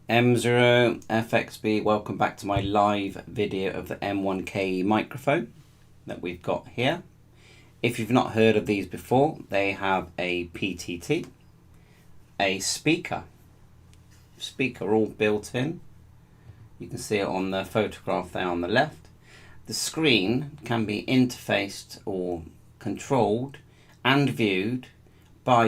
M0FXB, welcome back to my live video of the M1KE microphone that we've got here. If you've not heard of these before, they have a PTT, a speaker all built in. You can see it on the photograph there on the left. The screen can be interfaced or controlled and viewed by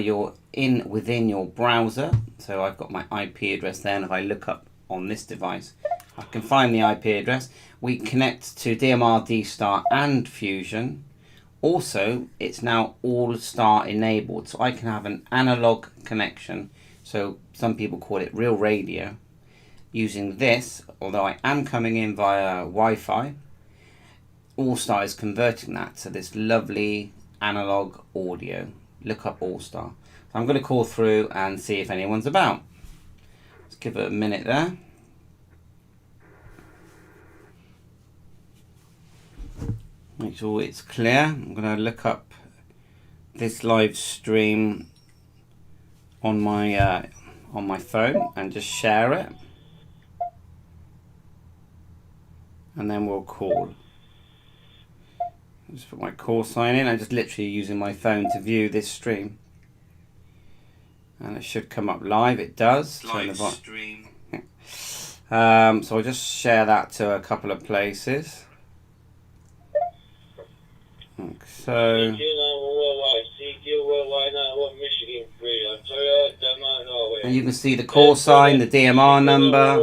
within your browser. So I've got my IP address there, and if I look up on this device, I can find the IP address. We connect to DMR, D-Star and Fusion. Also, it's now All-Star enabled, so I can have an analog connection. So some people call it real radio. Using this, although I am coming in via Wi-Fi, All-Star is converting that to this lovely analog audio. Look up All-Star. So I'm going to call through and see if anyone's about. Let's give it a minute there. Make sure it's clear. I'm going to look up this live stream on my phone and just share it, and then we'll call. Just put my call sign in. I'm just literally using my phone to view this stream, and it should come up live. It does. Live stream. So I'll just share that to a couple of places. So and you can see the call sign, the DMR number.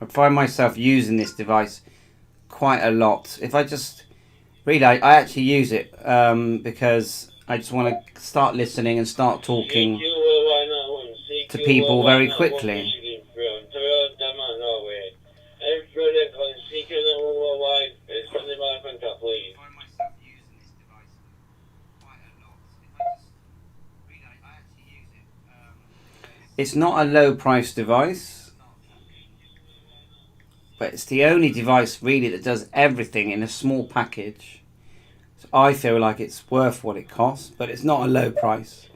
I find myself using this device quite a lot. If I just really, I actually use it because I just want to start listening and start talking to people very quickly. It's not a low price device, but it's the only device really that does everything in a small package. So I feel like it's worth what it costs, but it's not a low price.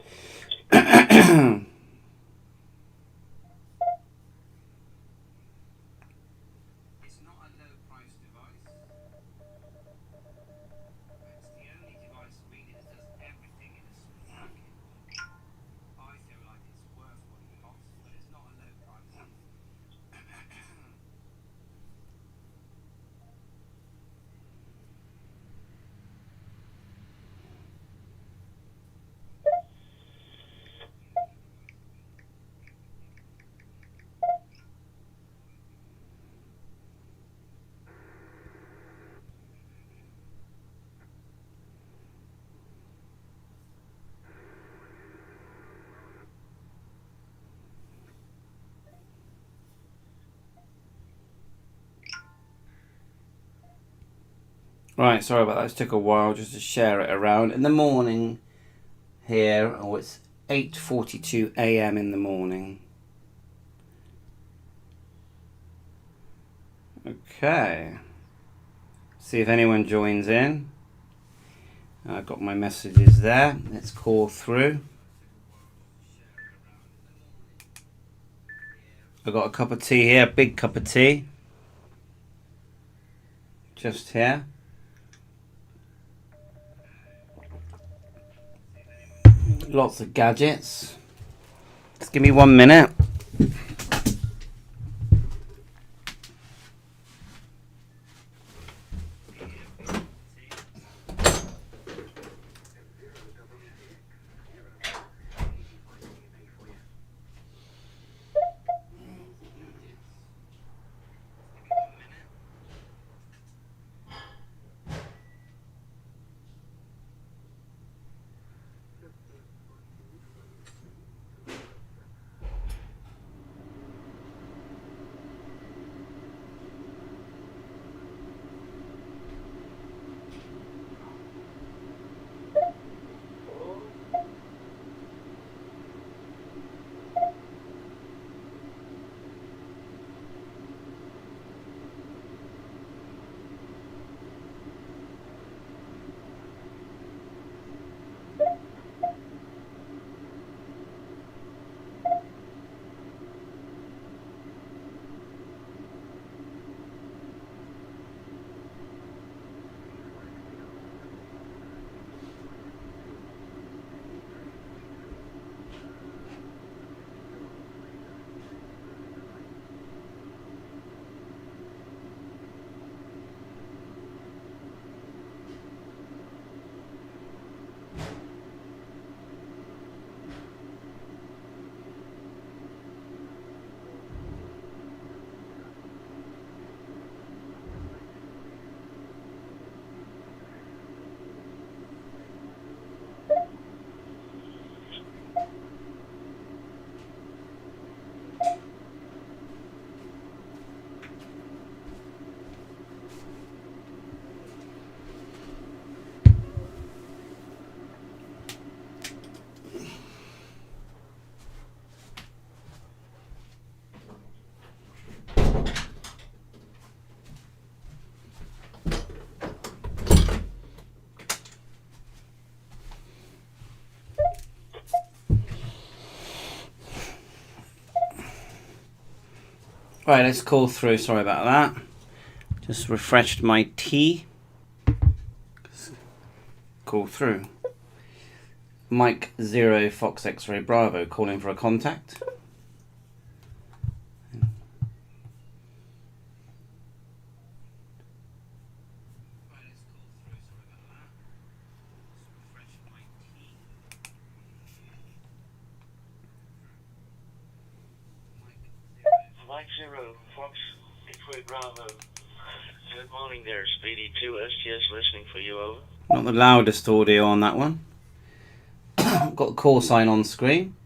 Right, sorry about that. It took a while just to share it around. In the morning here, it's 8:42 AM in the morning. Okay. See if anyone joins in. I've got my messages there. Let's call through. I've got a cup of tea here, a big cup of tea. Just here. Lots of gadgets. Just give me 1 minute. Right, let's call through. Sorry about that. Just refreshed my tea. Call through. Mike 0 Fox X-ray Bravo calling for a contact. Mike 0 Fox X-ray Bravo. Good morning there, Speedy 2 STS listening for you, over. Not the loudest audio on that one. Got the call sign on screen.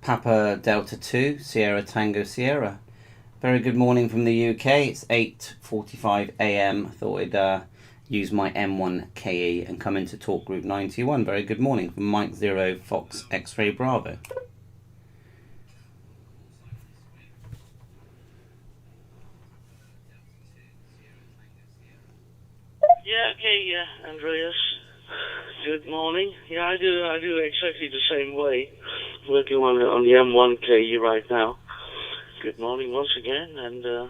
Papa Delta 2 Sierra Tango Sierra. Very good morning from the UK. It's 8:45 AM. Thought I'd use my M1KE and come into talk group 91. Very good morning from Mike 0 Fox X-ray Bravo. Yeah, okay, Andreas. Good morning. Yeah, I do exactly the same way. Working on the M1KE right now. Good morning once again, and yeah,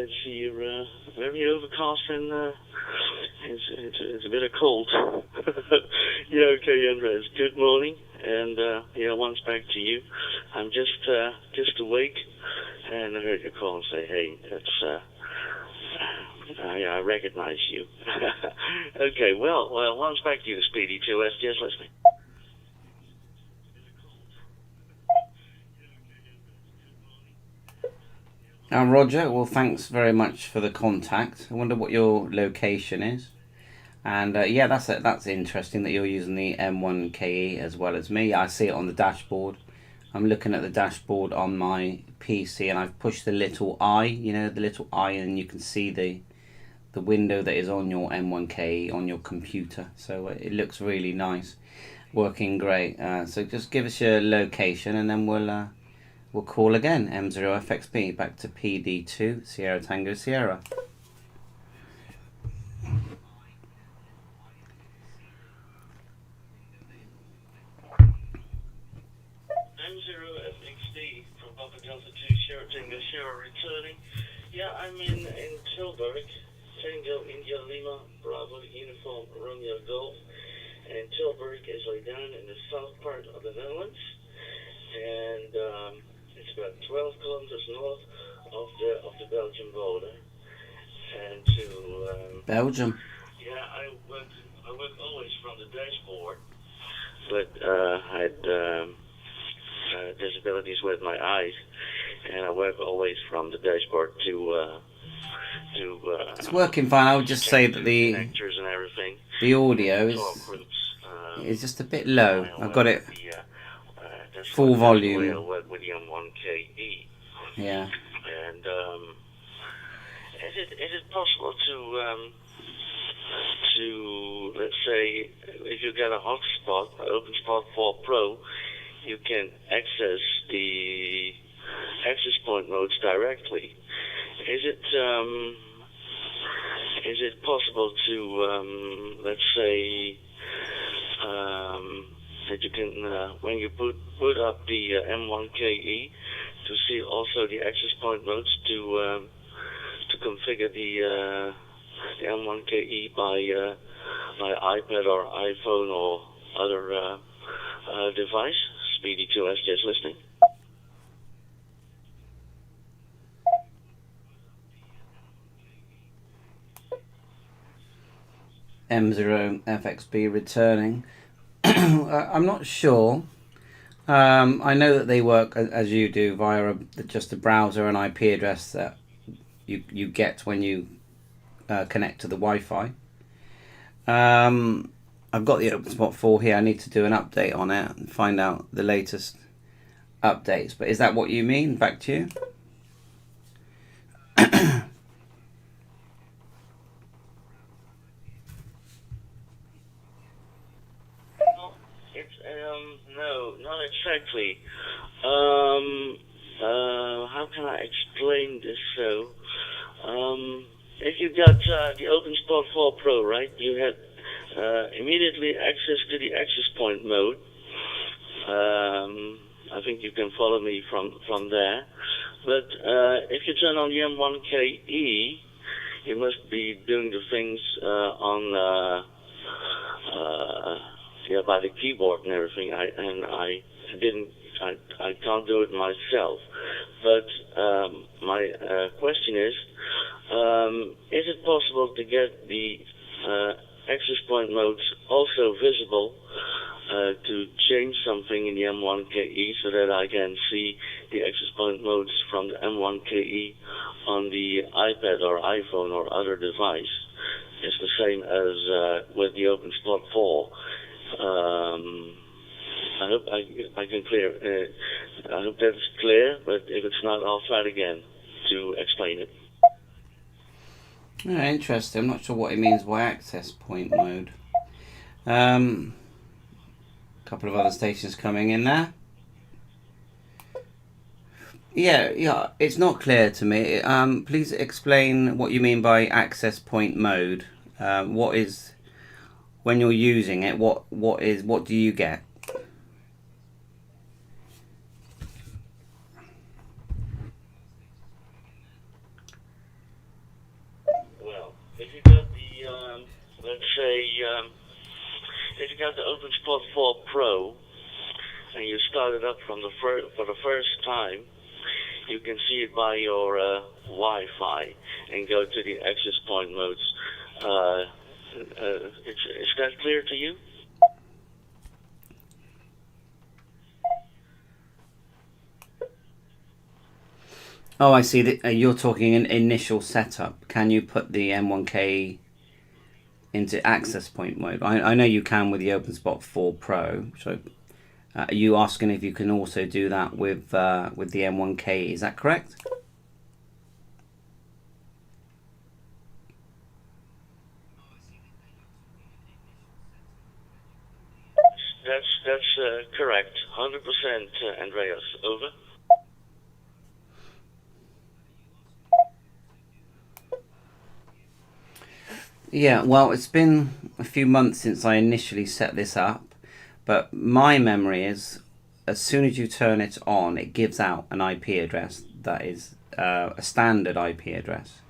it's here very overcast and it's a bit of cold. Yeah, okay, Andreas. Good morning, and yeah, once back to you. I'm just awake, and I heard you call and say, hey, that's. I recognize you. Okay, well, once back to you, Speedy 2 STS listening. Roger, well, thanks very much for the contact. I wonder what your location is. And yeah, that's interesting that you're using the M1KE as well as me. I see it on the dashboard. I'm looking at the dashboard on my PC, and I've pushed the little eye, you know, the little eye, and you can see the window that is on your M1KE on your computer. So it looks really nice, working great. So just give us your location, and then we'll call again. M0FXB back to PD2 Sierra Tango Sierra. M0FXB from Papa Delta 2 Sierra Tango Sierra returning. Yeah, I'm in Tilburg. Tango India Lima Bravo Uniform Romeo Golf, and Tilburg is laid down in the south part of the Netherlands, and it's about 12 kilometers north of the Belgian border. And to Belgium. Yeah, I work always from the dashboard, but I had disabilities with my eyes, and I work always from the dashboard to it's working fine. I would just say that the audio is just a bit low. I've got it full volume. With the M1KE. Yeah. And is it possible to let's say if you get a Hotspot, OpenSpot 4 Pro, you can access the access point modes directly. Is it possible to let's say that you can when you put up the M1KE to see also the access point modes to configure the M1KE by iPad or iPhone or other device? Speedy 2 STS listening. M0FXB returning. I'm not sure. I know that they work as you do via just a browser and IP address that you get when you connect to the Wi-Fi. I've got the OpenSpot 4 here. I need to do an update on it and find out the latest updates. But is that what you mean? Back to you. No, not exactly. How can I explain this? So, if you got the OpenSpot 4 Pro, right, you had immediately access to the access point mode. I think you can follow me from there. But if you turn on the M1KE, you must be doing the things by the keyboard and everything. I can't do it myself. But my question is it possible to get the access point modes also visible to change something in the M1KE so that I can see the access point modes from the M1KE on the iPad or iPhone or other device? It's the same as with the OpenSpot 4. I hope I can clear. I hope that's clear, but if it's not, I'll try it again to explain it. Yeah, interesting. I'm not sure what he means by access point mode. Couple of other stations coming in there. Yeah, it's not clear to me. Please explain what you mean by access point mode. What is, when you're using it, what do you get? Well, if you got the, let's say, if you got the OpenSpot 4 Pro and you start it up from for the first time, you can see it by your Wi-Fi and go to the access point modes. Is that clear to you? Oh, I see. That you're talking an initial setup. Can you put the M1KE into access point mode? I know you can with the OpenSpot 4 Pro. So, are you asking if you can also do that with the M1KE? Is that correct? That's correct. 100%, Andreas. Over. Yeah, well, it's been a few months since I initially set this up, but my memory is as soon as you turn it on, it gives out an IP address that is a standard IP address.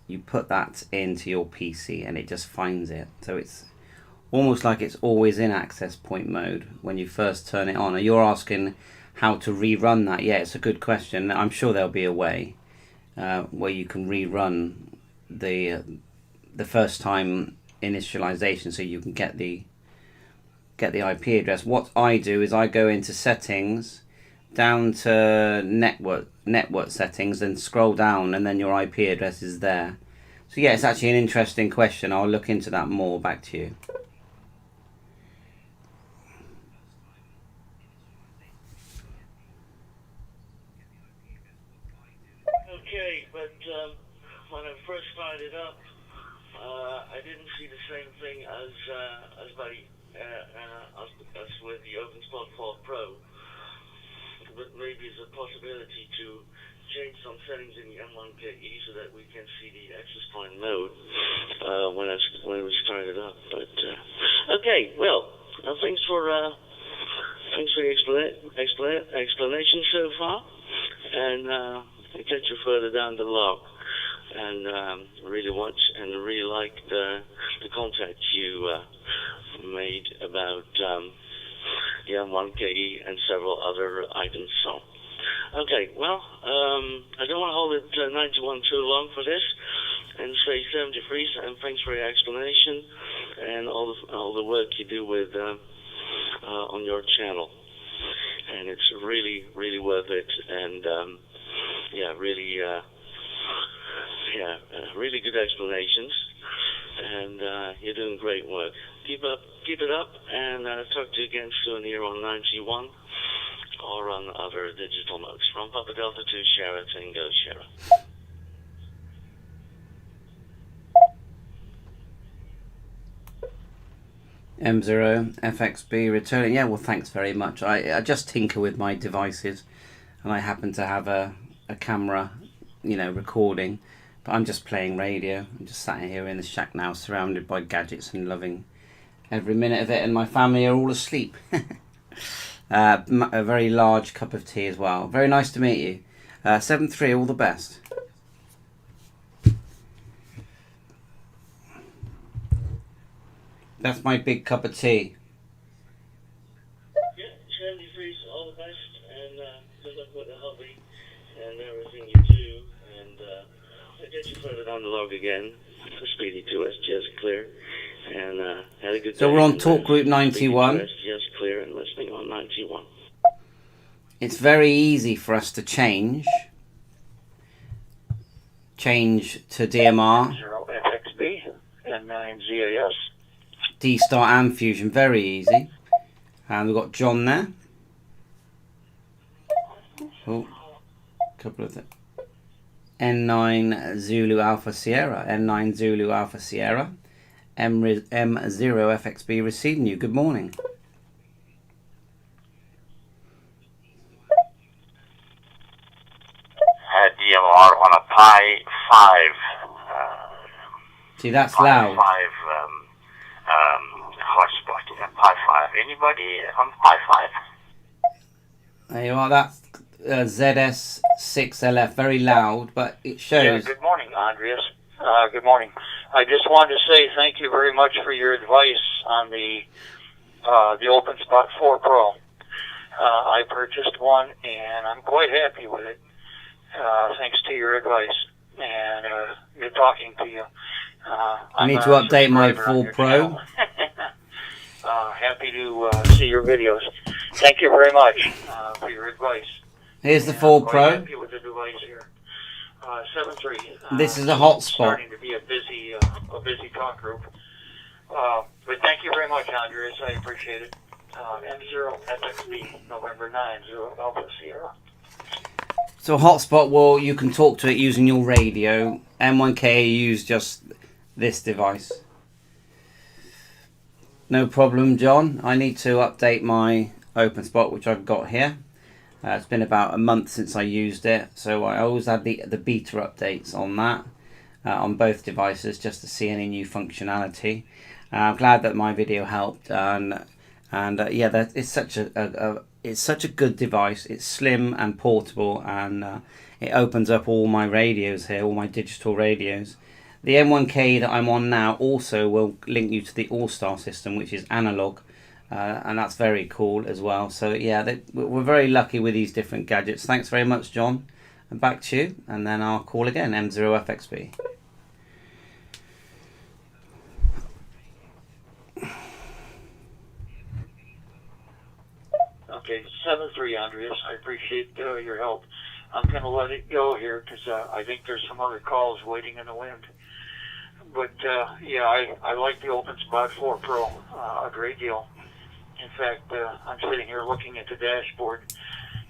You put that into your PC and it just finds it. So it's almost like it's always in access point mode when you first turn it on. And you're asking how to rerun that. Yeah, it's a good question. I'm sure there'll be a way where you can rerun the first time initialization so you can get the IP address. What I do is I go into settings, down to network settings, and scroll down, and then your IP address is there. So yeah, it's actually an interesting question. I'll look into that more. Back to you. Okay, but when I first started up, I didn't see the same thing as with the OpenSpot 4 Pro. But maybe it's a possibility to change some settings in the M1KE so that we can see the access point mode when we started up. But okay, well, thanks for the explanation so far, and I'll catch you further down the log. And really watch and really like the contact you made about the M1KE and several other items. So, okay, well, I don't want to hold it 91 too long for this, and say 73. And thanks for your explanation and all the work you do with on your channel. And it's really worth it. And really good explanations, and you're doing great work. Keep it up, and talk to you again soon here on 91 or on other digital modes. From Papa Delta to Shara Tango Shara. M0FXB returning. Yeah, well, thanks very much. I just tinker with my devices, and I happen to have a camera, recording. But I'm just playing radio. I'm just sat here in the shack now, surrounded by gadgets and loving every minute of it. And my family are all asleep. A very large cup of tea as well. Very nice to meet you. 7-3, all the best. That's my big cup of tea. Yeah, 73's all the best, and good luck with the hobby and everything you do. And I'll get you further down the log again. Speedy 2S, just clear. And had a good day. So we're on talk group 91. 2S, just clear, and listening on 91. It's very easy for us to change to DMR, M0FXB M9KE D-Star and Fusion, very easy. And we've got John there. Oh, couple of N9 Zulu Alpha Sierra, N9 Zulu Alpha Sierra, M0FXB receiving you. Good morning. Had DMR on a Pi 5. See, that's Pi loud. 5 hotspot. Yeah, Pi 5. Anybody on Pi 5? There you are. That's ZS6LF. Very loud, but it shows. Yeah, good morning, Andreas. Good morning. I just wanted to say thank you very much for your advice on the OpenSpot 4 Pro. I purchased one, and I'm quite happy with it. Thanks to your advice and good talking to you. I need to update my 4 Pro. Happy to see your videos. Thank you very much for your advice. Here's the 4 Pro. Happy with the device here. 7.3. This is a hotspot. Starting to be a busy talk group. But thank you very much, Andreas. I appreciate it. M0FXB November 9 0 Alpha Sierra. So hotspot, well, you can talk to it using your radio. M1KE use just this device. No problem, John. I need to update my OpenSpot, which I've got here. It's been about a month since I used it, so I always add the beta updates on that, on both devices, just to see any new functionality. I'm glad that my video helped, and yeah, it's such a good device. It's slim and portable, and it opens up all my radios here, all my digital radios. The M1KE that I'm on now also will link you to the All-Star system, which is analog. And that's very cool as well. So yeah, we're very lucky with these different gadgets. Thanks very much, John. And back to you, and then I'll call again, M0FXB. Okay, 7.3, Andreas. I appreciate your help. I'm going to let it go here because I think there's some other calls waiting in the wind. But yeah, I like the OpenSpot 4 Pro a great deal. In fact, I'm sitting here looking at the dashboard,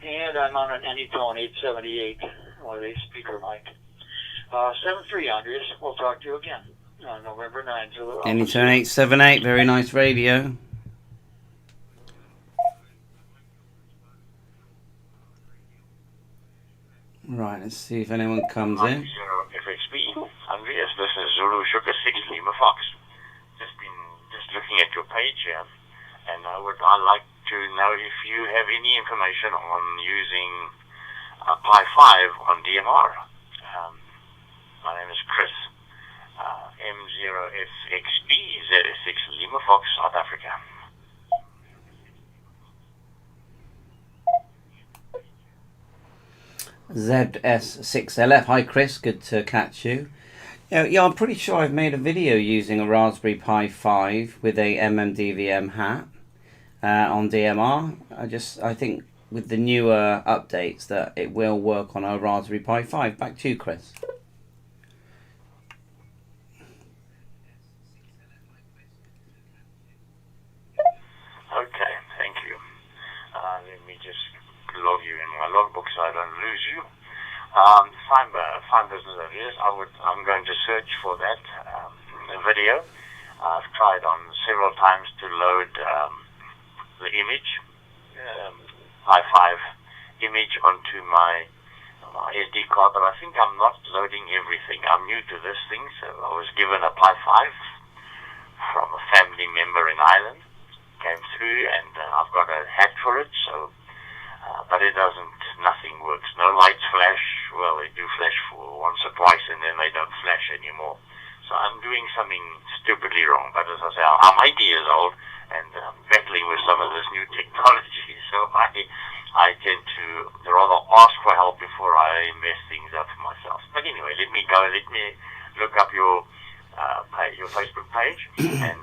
and I'm on an Anytone 878 with a speaker mic. 7.3, Andreas. We'll talk to you again on November 9th. Anytone 878, very nice radio. Right, let's see if anyone comes in. M0FXB. Andreas, this is Zulu Sugar 6 Lima Fox. Just looking at your page here. And I'd like to know if you have any information on using Pi 5 on DMR. My name is Chris. M0FXB Z6 Lima Fox, South Africa. ZS6LF. Hi Chris, good to catch you. Yeah, I'm pretty sure I've made a video using a Raspberry Pi 5 with a MMDVM hat on DMR. I think with the newer updates that it will work on a Raspberry Pi 5. Back to you, Chris. Okay, thank you. Let me just log you in my logbook so I don't lose you. Fine business ideas. I'm going to search for that video. I've tried on several times to load the image, Pi 5 image onto my SD card, but I think I'm not loading everything. I'm new to this thing, so I was given a Pi 5 from a family member in Ireland, came through, and I've got a hat for it, so, but it doesn't, nothing works. No lights flash. Well, they do flash for once or twice, and then they don't flash anymore. So I'm doing something stupidly wrong, but as I say, I'm 80 years old, and battling with some of this new technology, so I tend to rather ask for help before I mess things up for myself. But anyway, let me look up your Facebook page and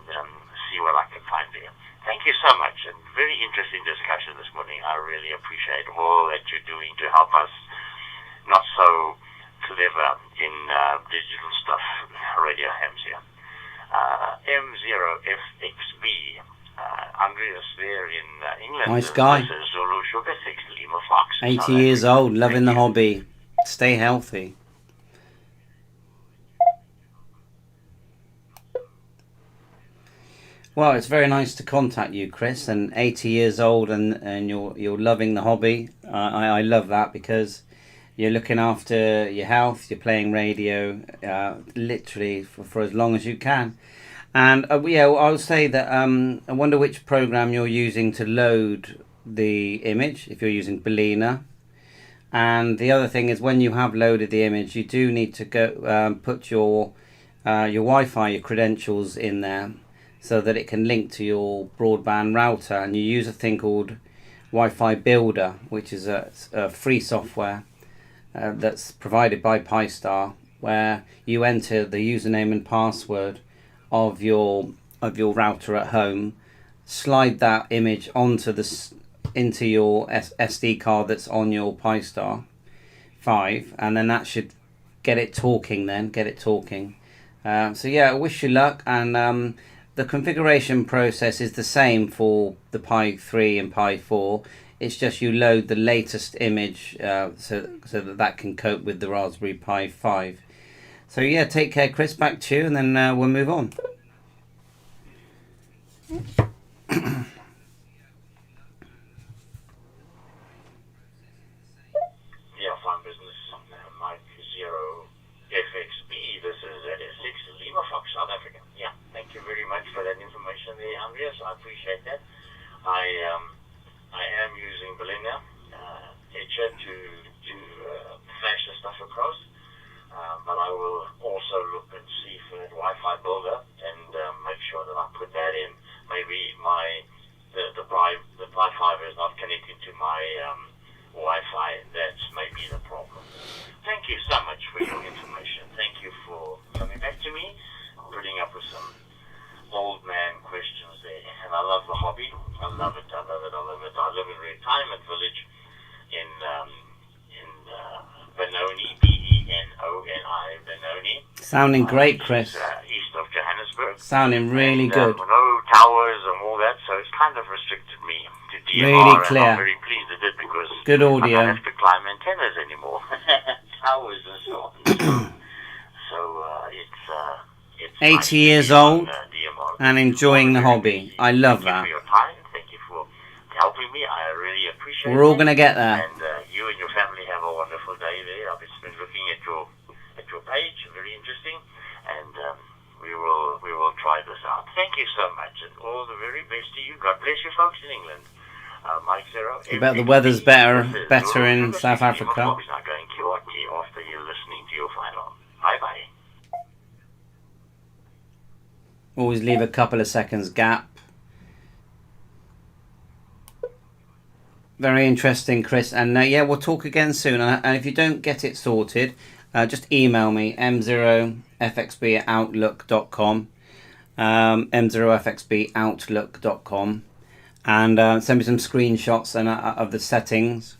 see what I can find there. Thank you so much, and very interesting discussion this morning. I really appreciate all that you're doing to help us not so clever in digital stuff, radio hams here. M0FXB, Andreas there in England. Nice guy. This is Zulu Sugar 6 Lima Fox. 80 years old, loving the hobby. Stay healthy. Well, it's very nice to contact you, Chris, and 80 years old, and you're loving the hobby. I love that, because you're looking after your health, you're playing radio literally for as long as you can. And yeah, I'll say that I wonder which program you're using to load the image, if you're using Belina. And the other thing is, when you have loaded the image, you do need to go put your Wi-Fi, your credentials in there, so that it can link to your broadband router. And you use a thing called Wi-Fi Builder, which is a free software that's provided by Pi-Star, where you enter the username and password of your router at home, slide that image into your SD card that's on your Pi-Star 5, and then that should get it talking. So yeah, I wish you luck. And the configuration process is the same for the Pi 3 and Pi 4. It's just you load the latest image so that can cope with the Raspberry Pi 5. So yeah, take care, Chris. Back to you, and then we'll move on. Fine business. Mike 0FXB. This is ZS6 Lima Fox, South Africa. Yeah, thank you very much for that information there, Andreas. I appreciate that. I am using Belina Etcher to flash the stuff across, but I will also look and see for that Wi-Fi builder and make sure that I put that in. Maybe the Pi 5 is not connected to my Wi-Fi. That's maybe the problem. Thank you so much for your information. Thank you for coming back to me, putting up with some old man questions there. And I love the hobby. I love it. I live in a retirement village in Benoni, Benoni, Benoni. Sounding great, Chris. East of Johannesburg. Sounding really good. No towers and all that, so it's kind of restricted me to DMR. Really clear. And I'm very pleased it did, because good audio. I don't have to climb antennas anymore. Towers and so on. So it's 80 nice years to be old on, DMR. and enjoying the hobby. I love that. Thank you for your time. Thank you for helping me. I really appreciate it. We're all going to get there. And you and your family have a wonderful day there. I've just been looking at your page. Very interesting. And we will try this out. Thank you so much, and all the very best to you. God bless you folks in England. Mike Zero. I bet the weather's better in South Africa. Now going QRT after you're listening to your final. Bye bye. Always leave a couple of seconds gap. Very interesting, Chris. And yeah, we'll talk again soon. And if you don't get it sorted, just email me, M0FXB@outlook.com. M0FXB@outlook.com. And send me some screenshots of the settings.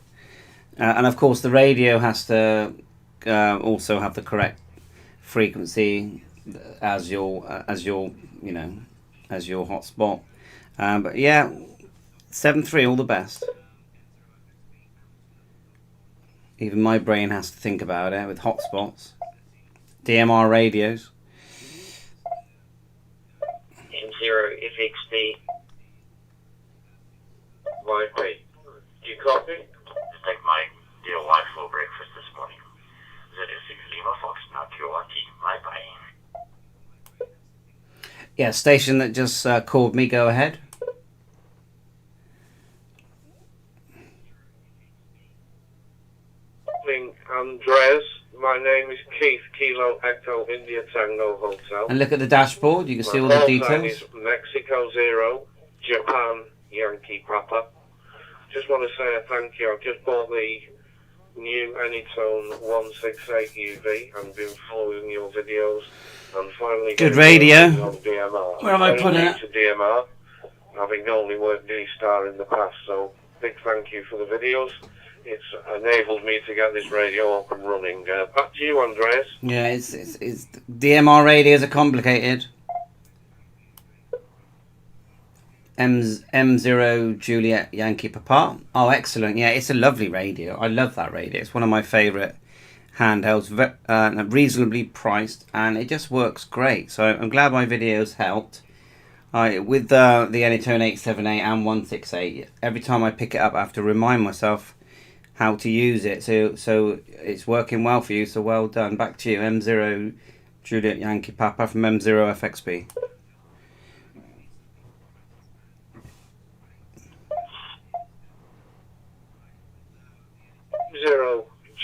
And of course, the radio has to also have the correct frequency as your hotspot. But yeah, 7.3, all the best. Even my brain has to think about it with hotspots. DMR radios. M0FXB M1KE. Do you copy? Just take my dear wife for breakfast this morning. ZS6 Lima Fox, now QRT. Bye bye. Yeah, station that just called me, go ahead. India Tango Hotel. And look at the dashboard, you can see all the My call sign details. is Mexico Zero, Japan Yankee Papa. Just want to say a thank you. I've just bought the new Anytone 168 UV and been following your videos and finally Good getting radio. on DMR. Where have I put it? To DMR, having only worked D-Star in the past, so big thank you for the videos. It's enabled me to get this radio up and running. Back to you, Andreas. Yeah, it's DMR radios are complicated. M0 Juliet Yankee Papa. Oh, excellent. Yeah, it's a lovely radio. I love that radio. It's one of my favourite handhelds, reasonably priced, and it just works great. So I'm glad my videos helped. With the Anytone 878 and 168, every time I pick it up I have to remind myself how to use it. So it's working well for you, so well done. Back to you. M0 Juliet Yankee Papa from M0FXB.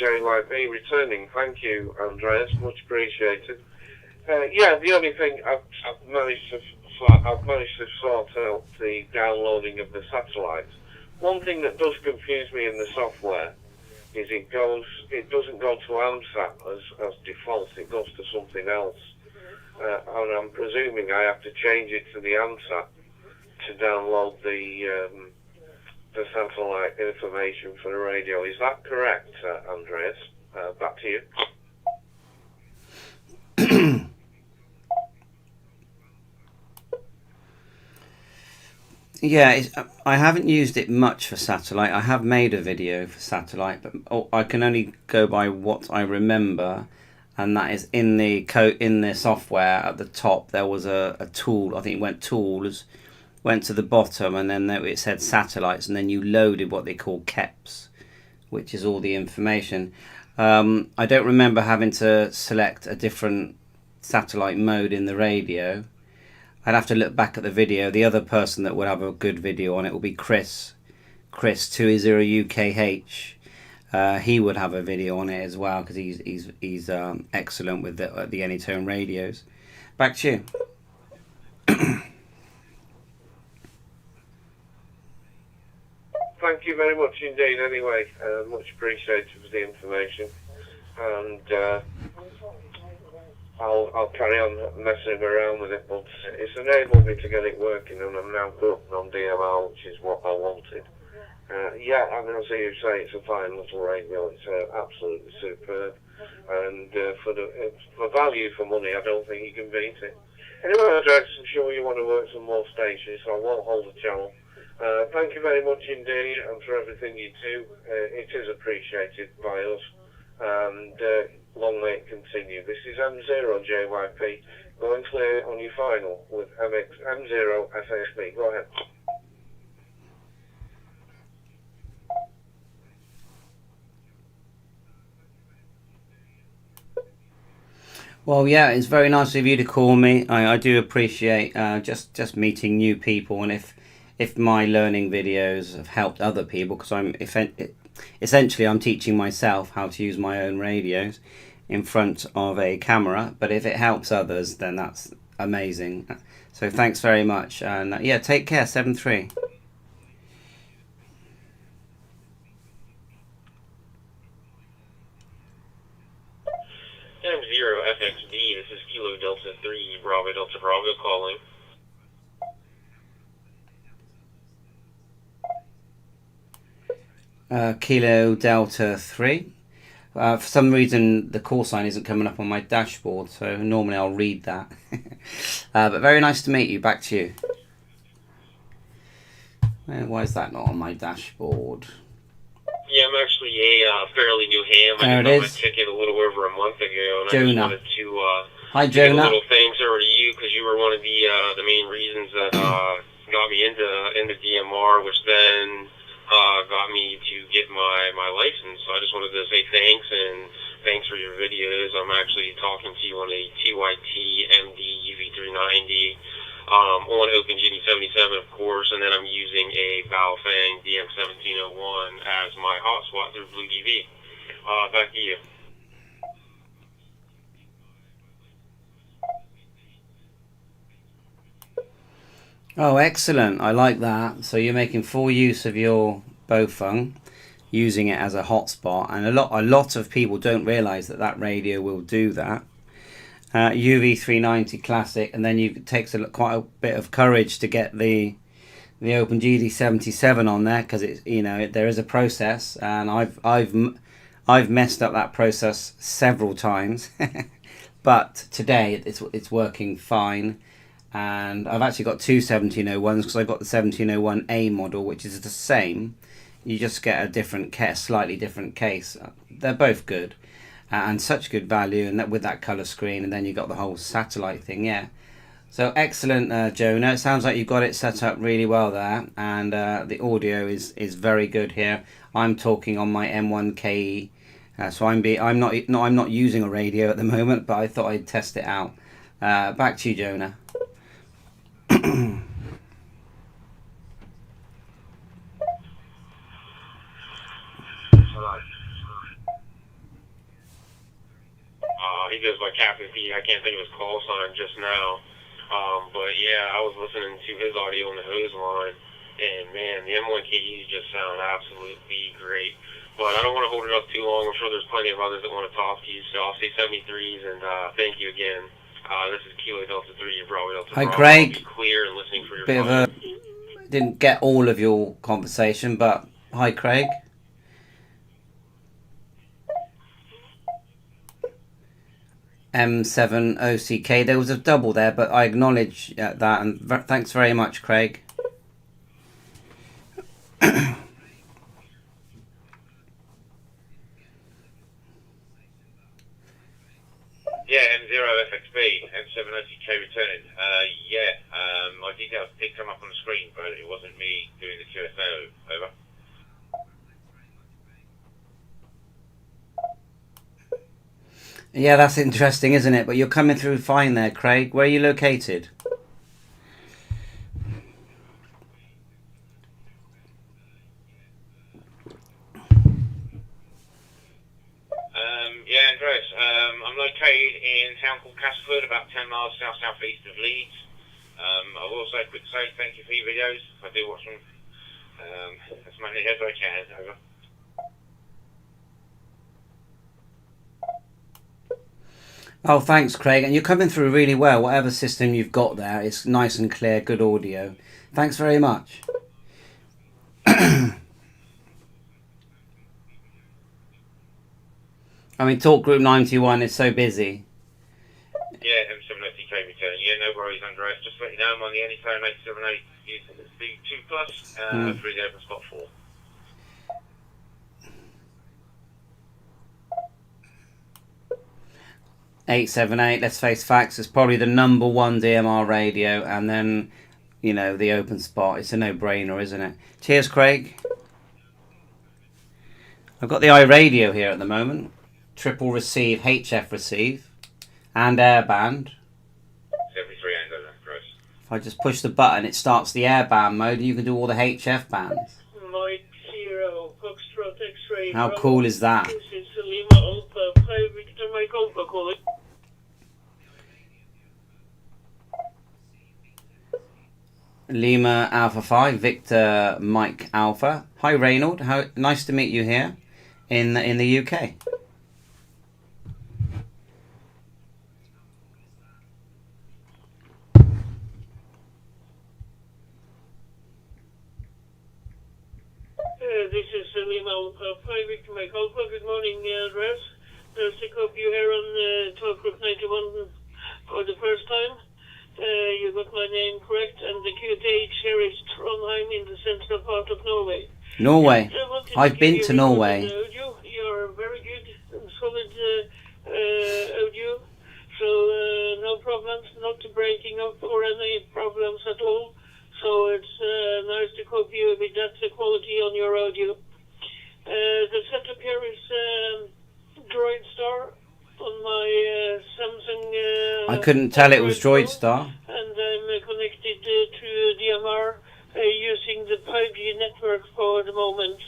JYP returning. Thank you, Andreas. Much appreciated. Yeah, the only thing I've managed to sort out the downloading of the satellites. One thing that does confuse me in the software is it doesn't go to AMSAT as default. It goes to something else, and I'm presuming I have to change it to the AMSAT to download the satellite information for the radio. Is that correct, Andreas? Back to you. Yeah, I haven't used it much for satellite. I have made a video for satellite, but I can only go by what I remember, and that is in the software at the top. There was a tool. I think it went tools, went to the bottom, and then it said satellites, and then you loaded what they call KEPs, which is all the information. I don't remember having to select a different satellite mode in the radio. I'd have to look back at the video. The other person that would have a good video on it will be Chris 20UKH. He would have a video on it as well, because he's excellent with the Anytone radios. Back to you. Thank you very much indeed. Anyway, much appreciated for the information, and I'll carry on messing around with it, but it's enabled me to get it working, and I'm now put on DMR, which is what I wanted. Yeah, and as you say, it's a fine little radio. It's absolutely superb, and for value for money, I don't think you can beat it. Anyway, Andreas, I'm sure you want to work some more stations, so I won't hold the channel. Thank you very much indeed, and for everything you do. It is appreciated by us, and long may it continue. This is M0JYP going clear on your final with M0FXB. Go ahead. Well, yeah, it's very nice of you to call me. I do appreciate just meeting new people, and if my learning videos have helped other people, because essentially I'm teaching myself how to use my own radios in front of a camera, but if it helps others, then that's amazing. So thanks very much, and yeah, take care. 7-3. M0FXB, this is Kilo Delta 3 Bravo Delta Bravo calling. Kilo Delta 3. For some reason the call sign isn't coming up on my dashboard, so normally I'll read that. But very nice to meet you. Back to you. Why is that not on my dashboard? Yeah, I'm actually a fairly new ham. There I it got my is. ticket a little over a month ago, and Jonah. I just wanted to Hi, give a Jonah. little thanks over to you, because you were one of the main reasons that got me into DMR, which then got me to get my license. So I just wanted to say thanks, and thanks for your videos. I'm actually talking to you on a TYT MD UV390 on OpenGD 77, of course, and then I'm using a Baofeng DM1701 as my hotspot through Blue TV. Back to you. Oh, excellent. I like that. So you're making full use of your Bofung, using it as a hotspot, and a lot of people don't realize that that radio will do that. UV390 classic, and then it takes quite a bit of courage to get the Open GD77 on there, because it's, you know, there is a process, and I've messed up that process several times. But today it's working fine, and I've actually got two 1701s, because I've got the 1701A model, which is the same. You just get a different slightly different case. They're both good, and such good value, and that with that color screen, and then you got the whole satellite thing. Yeah, so excellent, Jonah. It sounds like you've got it set up really well there, and the audio is very good here. I'm talking on my M1KE. So I'm not using a radio at the moment, but I thought I'd test it out. Back to you, Jonah. He goes by Captain P. I can't think of his call sign just now. But yeah, I was listening to his audio on the hose line, and man, the M1KEs just sound absolutely great. But I don't want to hold it up too long. I'm sure there's plenty of others that want to talk to you. So I'll say 73s, and thank you again. This is Kilo Delta 3, Bravo Delta Hi, Bravo. Craig. I'll be clear and listening for your Bit of a didn't get all of your conversation, but hi, Craig. M0FXB. There was a double there, but I acknowledge that, and thanks very much, Craig. Yeah, M0FXB, M7OTK returning. My details did come up on the screen, but it wasn't me doing the QSO. Over. Yeah, that's interesting, isn't it? But you're coming through fine there, Craig. Where are you located? Yeah, Andreas. I'm located in a town called Castleford, about 10 miles south-southeast of Leeds. I will say, quick say, thank you for your videos. I do watch them as many as I can. Over. Oh, thanks, Craig. And you're coming through really well. Whatever system you've got there, it's nice and clear, good audio. Thanks very much. I mean, Talk Group 91 is so busy. Yeah, M7OTK return. Yeah, no worries, Andreas. Just let you know, I'm on the Anyphone 878 V2 Plus, 3 open spot 4. .878, let's face facts, it's probably the #1 DMR radio, and then, you know, the open spot. It's a no-brainer, isn't it? Cheers, Craig. I've got the iRadio here at the moment. Triple receive, HF receive, and airband. 73 and over, Chris. If I just push the button, it starts the airband mode, and you can do all the HF bands. Mike 0, Foxtrot X-ray. How cool is that? This is Lima Alpha 5 Victor Mike Alpha calling. Lima Alpha 5, Victor Mike Alpha. Hi, Reynold. How nice to meet you here in the UK. This is Lima Alpha 5 Victor Mike Alpha. Good morning, Andreas. There's a copy here on Talk Group 91 for the first time. You got my name correct, and the QTH here is Trondheim in the central part of Norway. Norway. I've been to Norway. Audio. You're very good and solid audio, so no problems, not breaking up or any problems at all. So it's nice to copy you with that quality on your audio. The setup here is Droid Star on my Samsung. I couldn't tell it was Droid Star. And I'm connected to DMR using the 5G network for the moment.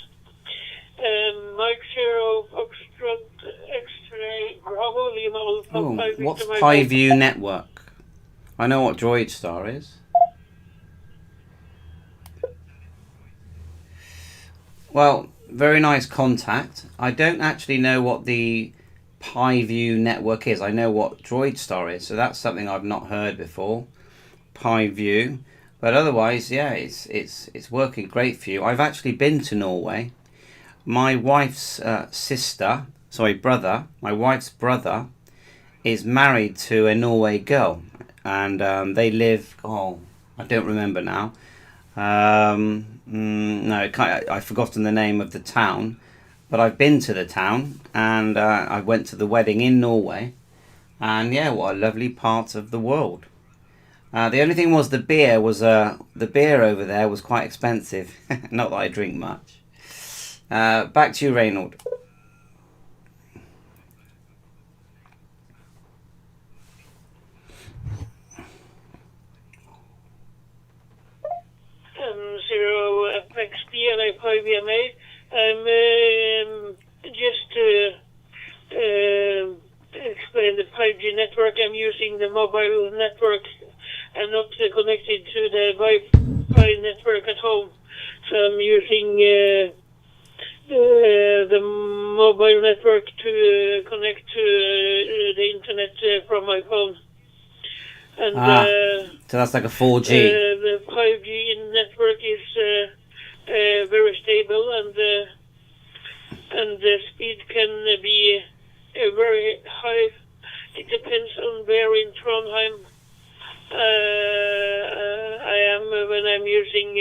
Mike 0, Foxtrot X-ray, Bravo, Lima Alpha 5 Oh, Victor what's Mike PiView Network? I know what Droid Star is. Well, very nice contact. I don't actually know what the PiView network is. I know what DroidStar is, so that's something I've not heard before. PiView, but otherwise, yeah, it's working great for you. I've actually been to Norway. My wife's my wife's brother is married to a Norway girl, and they live. Oh, I don't remember now. No, I've forgotten the name of the town, but I've been to the town, and I went to the wedding in Norway, and yeah, what a lovely part of the world. The only thing was the beer over there was quite expensive. Not that I drink much. Back to you, Reynold. M0FXB M1KE. I'm just explain the 5G network. I'm using the mobile network. I'm not connected to the Wi-Fi network at home, so I'm using the mobile network to connect to the internet from my phone. And so that's like a 4G. The 5G network is very stable, and the speed can be very high. It depends on where in Trondheim I am when I'm using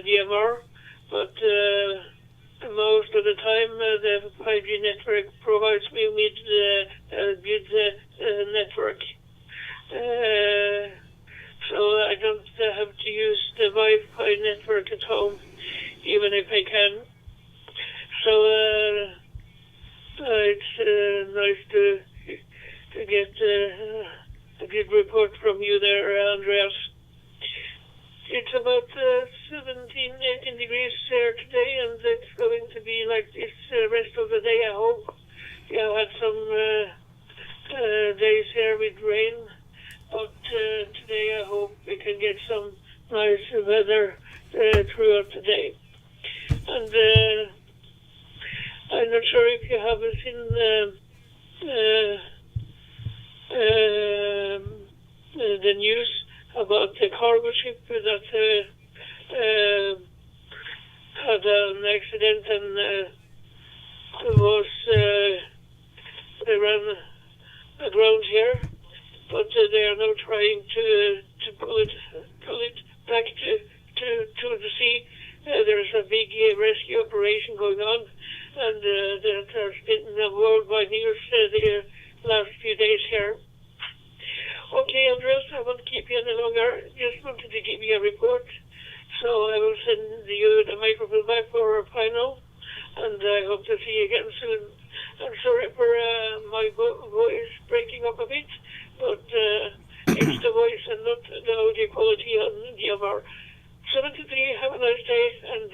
DMR, but most of the time the 5G network provides me with a good network, so I don't have to use the Wi-Fi network at home, even if I can. So it's nice to get a good report from you there, Andreas. It's about 17, 18 degrees here today, and it's going to be like this rest of the day, I hope. We have had some days here with rain, but today I hope we can get some nice weather throughout the day. And I'm not sure if you have seen the news about the cargo ship that had an accident and was ran aground here, but they are now trying to pull it back to the sea. There's a big rescue operation going on, and there's been worldwide news the last few days here. Okay, Andreas, I won't keep you any longer. Just wanted to give you a report. So I will send you the microphone back for a final, and I hope to see you again soon. I'm sorry for my voice breaking up a bit, but it's the voice and not the audio quality on DMR. 73, have a nice day, and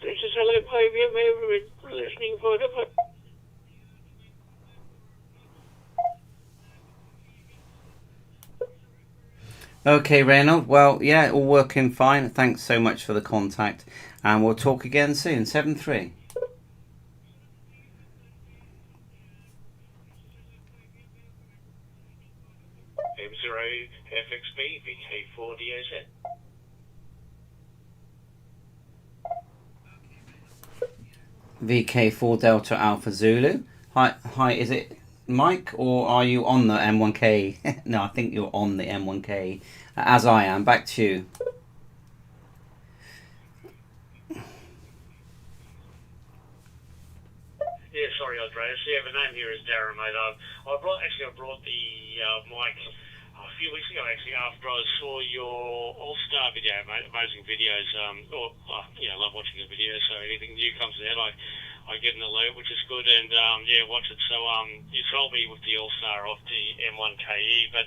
this is LFIVMA listening for the... Okay, Reynold. Well, yeah, all working fine. Thanks so much for the contact, and we'll talk again soon. 7-3. M0FXB VK4DOZ. VK4 Delta Alpha Zulu. Hi. Is it Mike, or are you on the M1KE? No, I think you're on the M1KE, as I am. Back to you. Yeah, sorry, Andreas. Yeah, the name here is Darren, mate. I brought the mic a few weeks ago, actually, after I saw your All-Star video, mate. Amazing videos. Love watching the videos, so anything new comes out, I get an alert, which is good, and watch it. So you sold me with the All-Star off the M1KE, but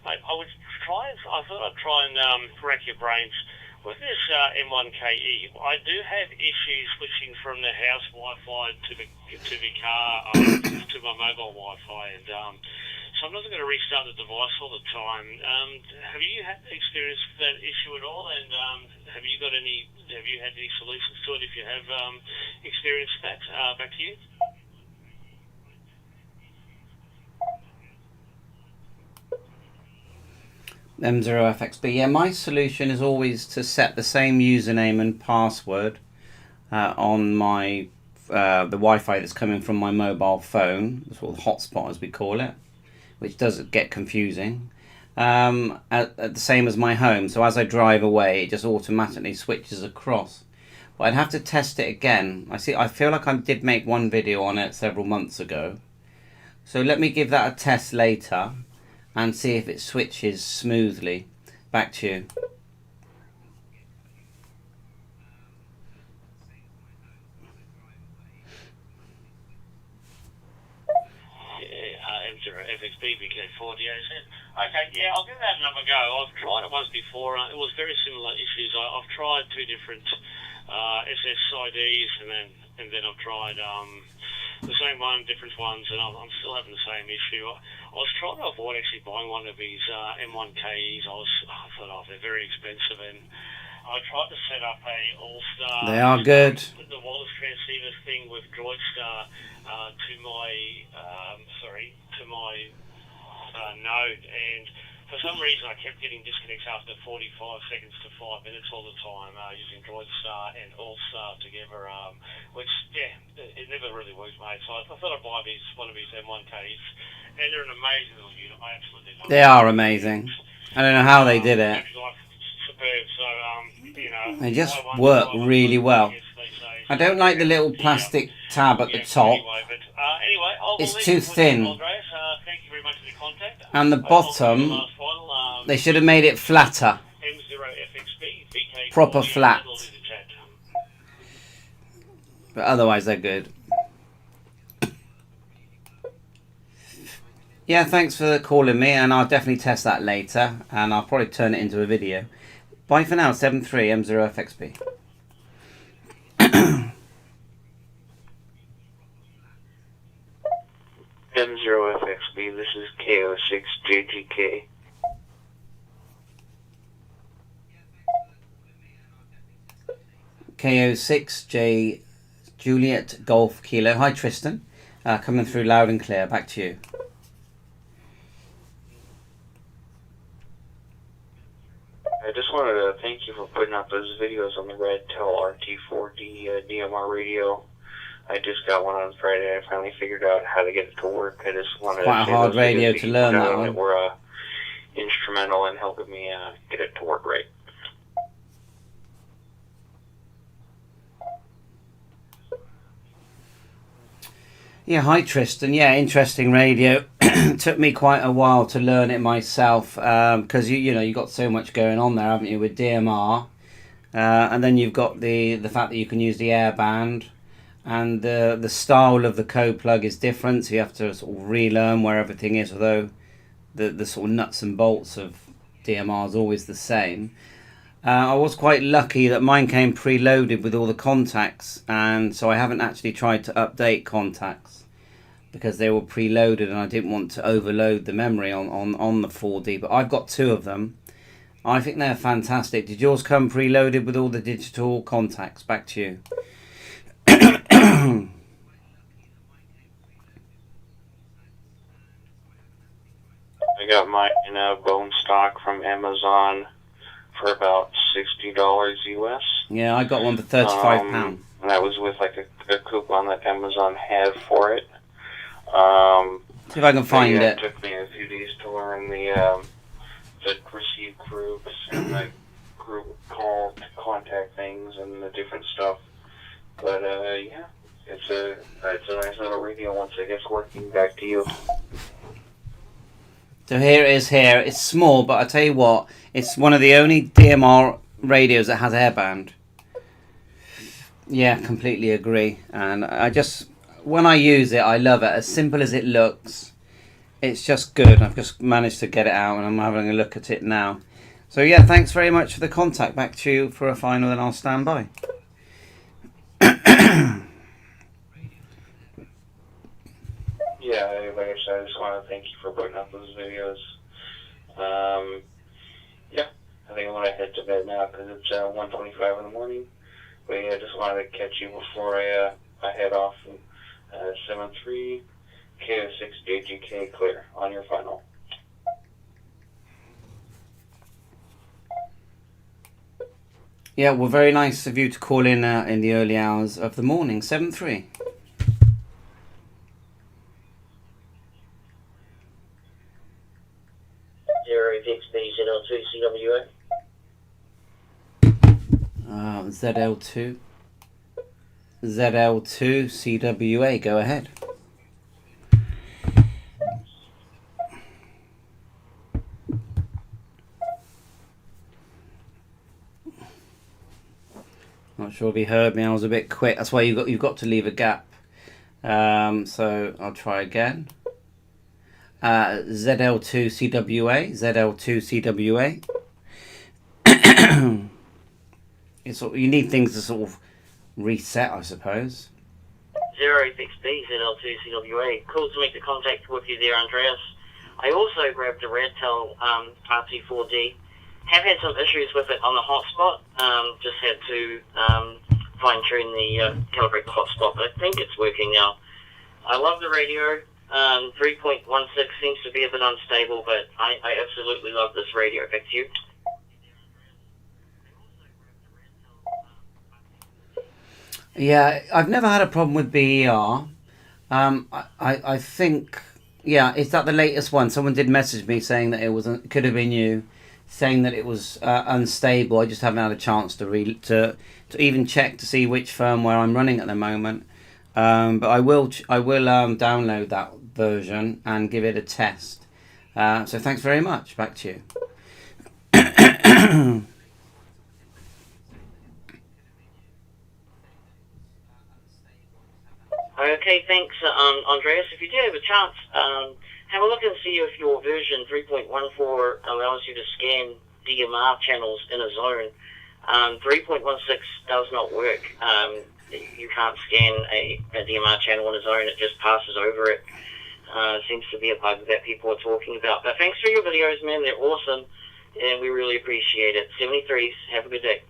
mate, I thought I'd try and rack your brains with this M1KE. I do have issues switching from the house Wi-Fi to the car to my mobile Wi-Fi, and so I'm not going to restart the device all the time. Have you had experienced that issue at all? And have you had any solutions to it? If you have experienced that, back to you. M0FXB. Yeah, my solution is always to set the same username and password on my the Wi-Fi that's coming from my mobile phone, the sort of hotspot as we call it, which does get confusing. At the same as my home, so as I drive away, it just automatically switches across. But I'd have to test it again. I feel like I did make one video on it several months ago. So let me give that a test later and see if it switches smoothly. Back to you. M0FXB BK40. Okay, yeah, I'll give that another go. I've tried it once before. It was very similar issues. I've tried two different SSIDs, and then I've tried the same one, different ones, and I'm still having the same issue. I was trying to avoid actually buying one of these M1KEs. I thought, they're very expensive, and I tried to set up a All-Star. They are good. The wireless transceiver thing with DroidStar to my node, and for some reason I kept getting disconnects after 45 seconds to 5 minutes all the time using DroidStar and All-Star together, which, it never really worked, mate. So I thought I'd buy one of these M1KEs, and they're an amazing little unit. I absolutely love them. They are amazing. I don't know how they did it. Superb. So, they just work really well. I don't like the little plastic tab at the top. It's too thin. And the bottom, they should have made it flatter. Proper flat. But otherwise they're good. Yeah, thanks for calling me, and I'll definitely test that later, and I'll probably turn it into a video. Bye for now, 73 M0FXB. M0FXB, this is KO6JGK. KO6J Juliet Golf Kilo. Hi Tristan, coming through loud and clear. Back to you. I just wanted to thank you for putting out those videos on the Red Tel RT4D DMR radio. I just got one on Friday. I finally figured out how to get it to work. I just wanted quite to a hard radio to learn that one. That were instrumental in helping me get it to work right. Yeah, hi Tristan. Yeah, interesting radio. Took me quite a while to learn it myself, because you got so much going on there, haven't you, with DMR, and then you've got the fact that you can use the airband, and the style of the code plug is different, so you have to sort of relearn where everything is. Although the sort of nuts and bolts of DMR is always the same. I was quite lucky that mine came preloaded with all the contacts, and so I haven't actually tried to update contacts because they were preloaded, and I didn't want to overload the memory on the 4D. But I've got two of them. I think they're fantastic. Did yours come preloaded with all the digital contacts? Back to you. I got mine in a bone stock from Amazon for about $60 US. Yeah, I got one for £35. And that was with like a coupon that Amazon had for it. See if I can find it. It took me a few days to learn the receive groups and the group call to contact things and the different stuff. But yeah, it's a nice little radio once it gets working. Back to you. So here it is here. It's small, but I tell you what, it's one of the only DMR radios that has airband. Yeah, completely agree. And when I use it, I love it. As simple as it looks, it's just good. I've just managed to get it out, and I'm having a look at it now. So yeah, thanks very much for the contact. Back to you for a final, and I'll stand by. yeah, like I said, I just want to thank you for putting up those videos. Yeah, I think I'm going to head to bed now because it's 1:25 in the morning. But yeah, I just wanted to catch you before I head off. 7-3, KO6 JGK clear on your final. Yeah, well, very nice of you to call in the early hours of the morning. 7-3. M0FXB ZL2 CWA. ZL2. ZL2 CWA, go ahead. Not sure if he heard me. I was a bit quick. That's why you've got to leave a gap. So I'll try again. ZL2 CWA. ZL2 CWA. It's you need things to sort of reset, I suppose. 0FXB ZL2 CWA. Cool to make the contact with you there, Andreas. I also grabbed a Radtel RT4D. Have had some issues with it on the hotspot. Just had to fine-tune the calibrate the hotspot, but I think it's working now. I love the radio. 3.16 seems to be a bit unstable, but I absolutely love this radio. Back to you. Yeah, I've never had a problem with BER. I think, yeah, is that the latest one? Someone did message me saying that it could have been you, saying that it was unstable. I just haven't had a chance to even check to see which firmware I'm running at the moment. But I will download that version and give it a test. So thanks very much. Back to you. Okay, thanks, Andreas. If you do have a chance, have a look and see if your version 3.14 allows you to scan DMR channels in a zone. 3.16 does not work. You can't scan a DMR channel in a zone. It just passes over it. Seems to be a bug that people are talking about. But thanks for your videos, man. They're awesome, and we really appreciate it. 73s, have a good day.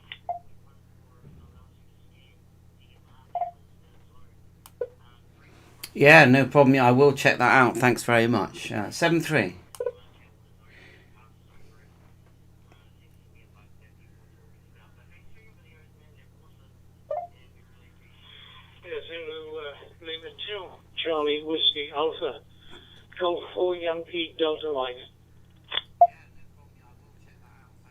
Yeah, no problem. I will check that out. Thanks very much. 7-3. Lima 2, Charlie Whiskey Alpha, Golf 4 Yankee Delta Mike.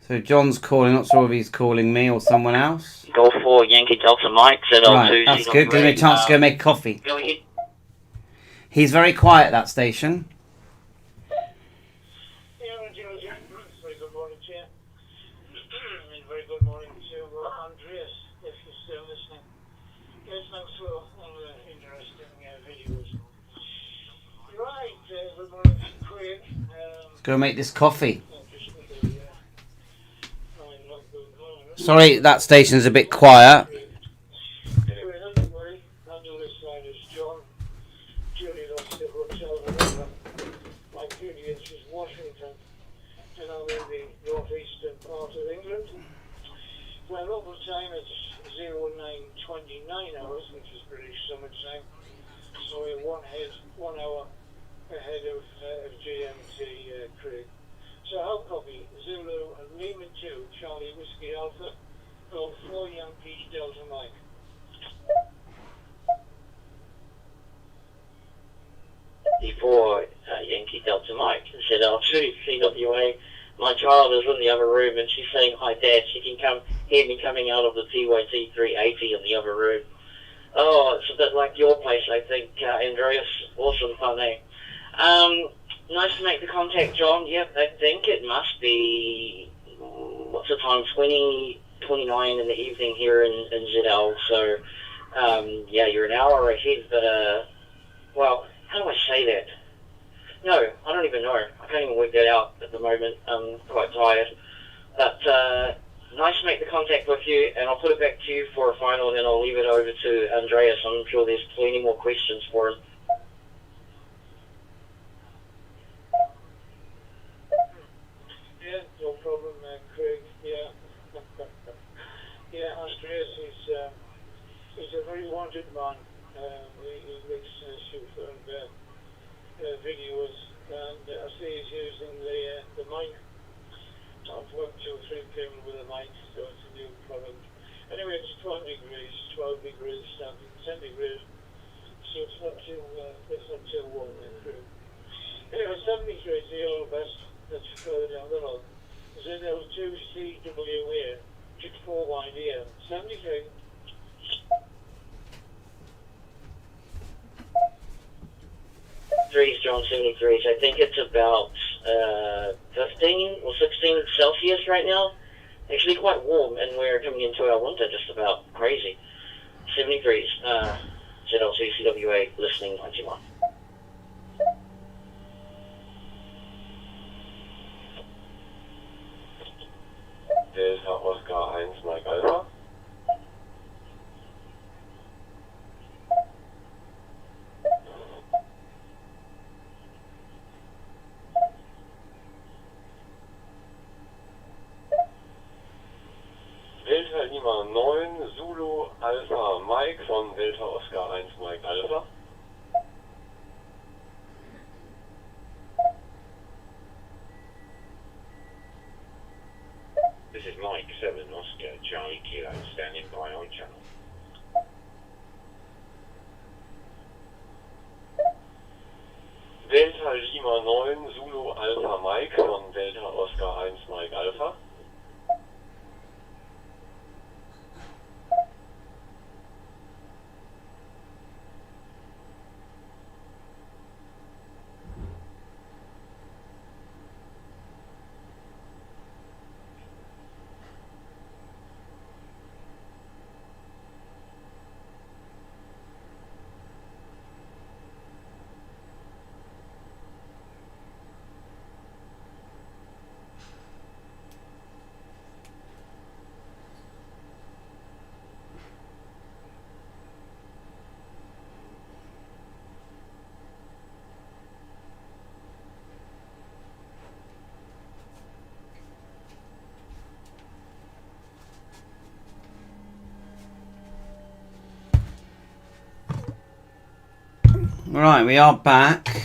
So John's calling. Not sure if he's calling me or someone else. Golf 4 Yankee Delta Mike, ZL2. Right, that's good. Give me a chance to go make coffee. Go ahead. He's very quiet, that station. Very good morning to you. And very good morning to Andreas, if you're still listening. Yes, thanks for all the interesting videos. Right, good morning to Craig. Let's go make this coffee. Sorry, that station's a bit quiet. My local time is 09:29 hours, which is British summer time. So we're 1 hour ahead of GMT, Craig. So I'll copy Zulu and Lima 2, Charlie Whiskey Alpha, Golf 4 Yankee Delta Mike. D4 Yankee Delta Mike, ZL2 CWA. My child is in the other room and she's saying, "Hi Dad." She can hear me coming out of the TYT 380 in the other room. Oh, it's a bit like your place, I think, Andreas. Awesome fun, eh? Nice to make the contact, John. Yep, I think it must be, what's the time, 20:29 in the evening here in ZL. So, yeah, you're an hour ahead, but, well, how do I say that? No, I don't even know. I can't even work that out at the moment. I'm quite tired. But nice to make the contact with you, and I'll put it back to you for a final, and then I'll, leave it over to Andreas. I'm sure there's plenty more questions for him. videos, and I see he's using the mic. I've worked 2 or 3 people with a mic, so it's a new product. Anyway, it's 12 degrees centigrade, so it's not too warm and through. Anyway, 73 is the old best that's further down the road. ZL2CWA, 64YDM, 73. John 73. I think it's about 15 or 16 Celsius right now. Actually quite warm, and we're coming into our winter just about crazy. 73. ZL2CWA, listening 91. Delta Oscar 1 Mike Alpha. Delta Lima 9 Zulu Alpha Mike von Delta Oscar 1 Mike Alpha. This is Mike 7 Oscar Charlie Kilo standing by on channel. Delta Lima 9 Zulu Alpha Mike von Delta Oscar 1 Mike Alpha. Right, we are back.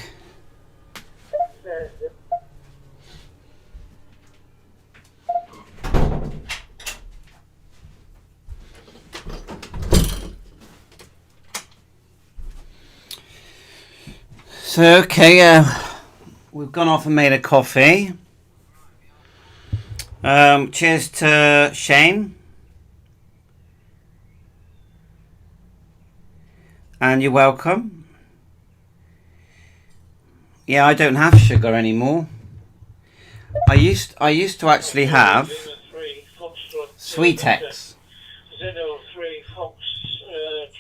So, okay, we've gone off and made a coffee. Cheers to Shane. And you're welcome. Yeah, I don't have sugar anymore. I used to actually have Sweetex. ZL3 Fox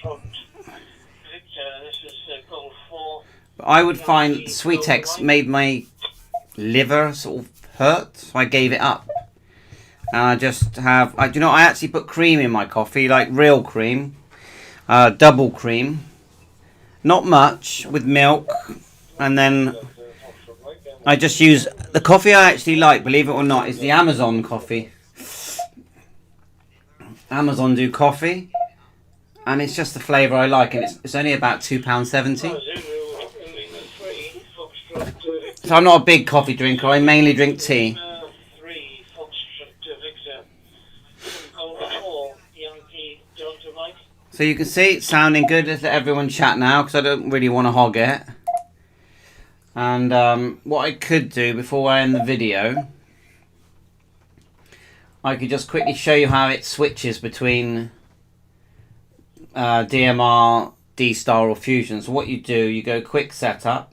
Trot Victor. This is Golf 4. But I would find Sweetex made my liver sort of hurt, so I gave it up. And I just have, I actually put cream in my coffee, like real cream, double cream, not much, with milk. And then I just use the coffee I actually like, believe it or not, is the Amazon coffee. Amazon do coffee, and it's just the flavour I like, and it's only about £2.70. So I'm not a big coffee drinker. I mainly drink tea. So you can see it's sounding good. Let's let everyone chat now, because I don't really want to hog it. And what I could do before I end the video, I could just quickly show you how it switches between DMR, D-Star or Fusion. So what you do, you go quick setup,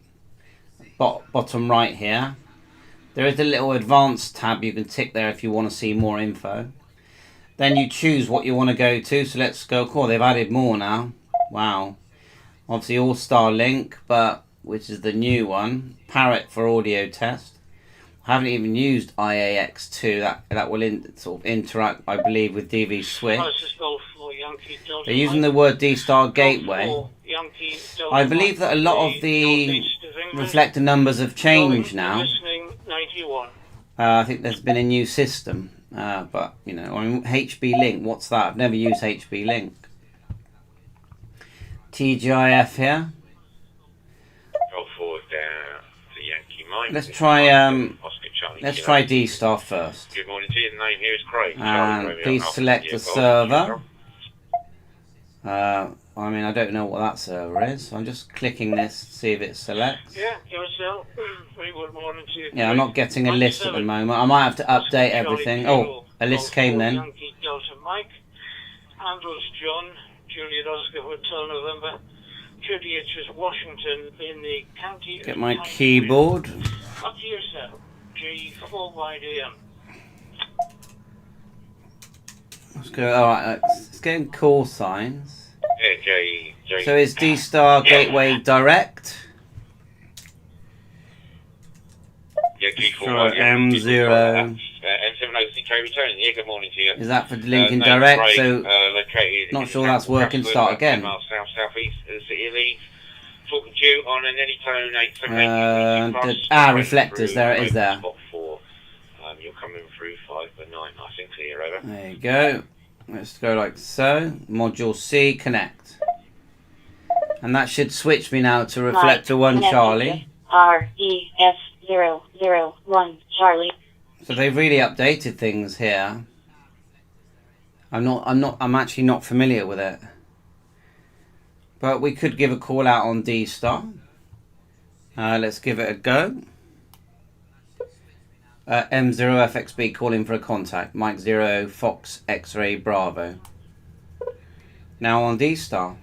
bottom right here. There is a little advanced tab you can tick there if you want to see more info. Then you choose what you want to go to. So let's go, cool, they've added more now. Wow. Obviously All-Star Link, but which is the new one. Parrot for audio test. I haven't even used IAX2. That will sort of interact, I believe, with DV Switch. They're using the word D-Star Gateway. I believe that a lot of the reflector numbers have changed now. I think there's been a new system. But, you know, I mean, HB Link, what's that? I've never used HB Link. TGIF here. Go forward down. Mike. Let's This is try Oscar Charlie let's Kilo. try D-Star first. Good morning to you. The name here is Craig. And Charlie Romeo please Alpha select India the Golf. server. I mean, I don't know what that server is. So I'm just clicking this to see if it selects. Yeah, yourself. Very good morning to you. Yeah, I'm not getting a list at the moment. I might have to update everything. Oh, a list came then. Yankee Delta Mike, Andrews John, Juliet Oscar Hotel November, 38 is Washington in the county. Get my keyboard. Up to yourself, G4YDM. Let's go. Alright, it's getting call signs. Yeah, J. So is D-Star Gateway direct? Yeah, G4. Sure, M0. M706 returning. Yeah, good morning to you. Is that for linking Name direct? Craig, So located not in sure that's working. Crestwood, Start about 10 again. miles south-southeast of the city of Leeds. Talking to you on an Anytone 878. Reflectors. There it is. There. Spot 4. You're coming through 5 by 9. I think clear over. There you go. Let's go like so. Module C, connect. And that should switch me now to Reflector 1 Charlie. REF001 Charlie. So they've really updated things here. I'm actually not familiar with it. But we could give a call out on D-Star. Let's give it a go. M0FXB calling for a contact. Mike 0 Fox X-Ray Bravo. Now on D-Star.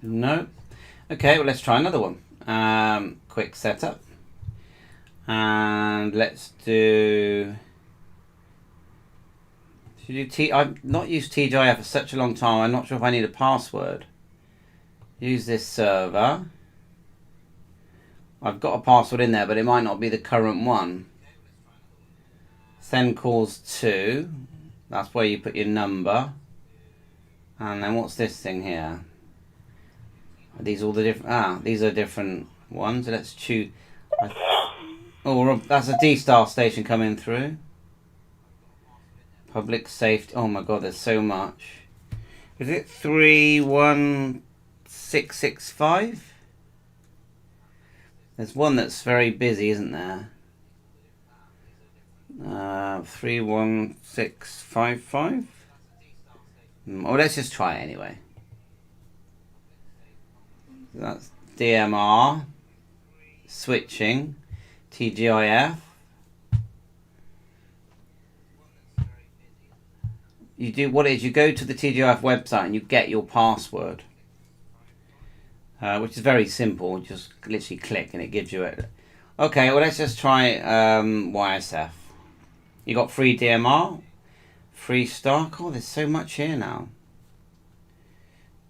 No. Okay, well let's try another one. Quick setup. And let's do... I've not used TGIF for such a long time. I'm not sure if I need a password. Use this server. I've got a password in there, but it might not be the current one. Send calls to. That's where you put your number. And then what's this thing here? Are these all the different... these are different ones. So let's choose... Oh, that's a D-Star station coming through. Public safety. Oh my god, there's so much. Is it 31665? There's one that's very busy, isn't there? 31655. Oh, let's just try it anyway. That's DMR, switching, TGIF. You do what it is, you go to the TGIF website and you get your password, which is very simple. Just literally click and it gives you it. Okay, well let's just try YSF. You got free DMR, free stock. Oh, there's so much here now.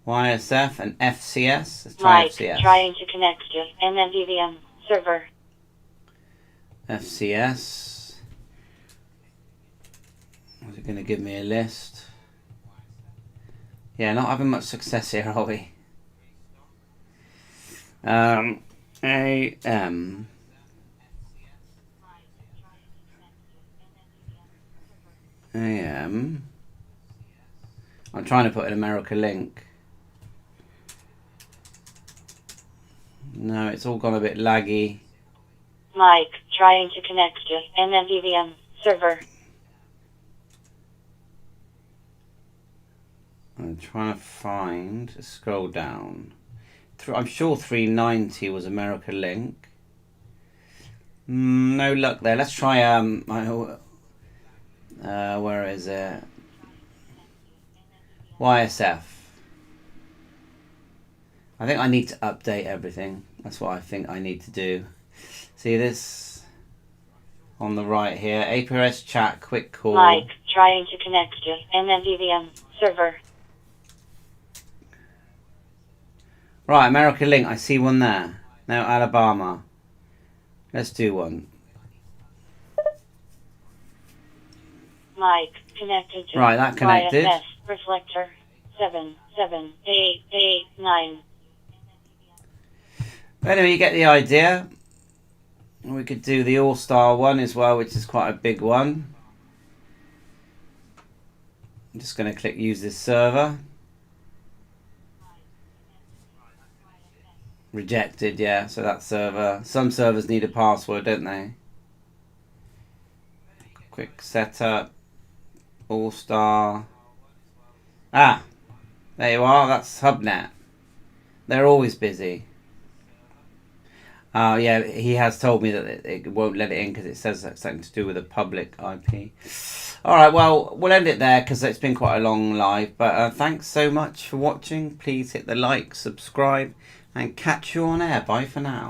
YSF and FCS. Let's try Mike, FCS. trying to connect to MNVVM server. FCS. Is it going to give me a list? Yeah, not having much success here, are we? AM. AM. I'm trying to put an America link. No, it's all gone a bit laggy. Mike, trying to connect to MNVVM server. I'm trying to find, scroll down. I'm sure 390 was America Link. No luck there. Let's try, where is it? YSF. I think I need to update everything. That's what I think I need to do. See this on the right here. APRS chat, quick call. Mike, trying to connect to MNVVM server. Right, America Link, I see one there. Now Alabama. Let's do one. Mike, connected to Right, that connected. YFS reflector 77889. Anyway, you get the idea. We could do the All-Star one as well, which is quite a big one. I'm just going to click use this server. Rejected, yeah, so that server. Some servers need a password, don't they? Quick setup. All-Star. Ah, there you are, that's HubNet. They're always busy. Yeah, he has told me that it won't let it in because it says that's something to do with a public IP. Alright, well, we'll end it there because it's been quite a long live. But thanks so much for watching. Please hit the like, subscribe, and catch you on air. Bye for now.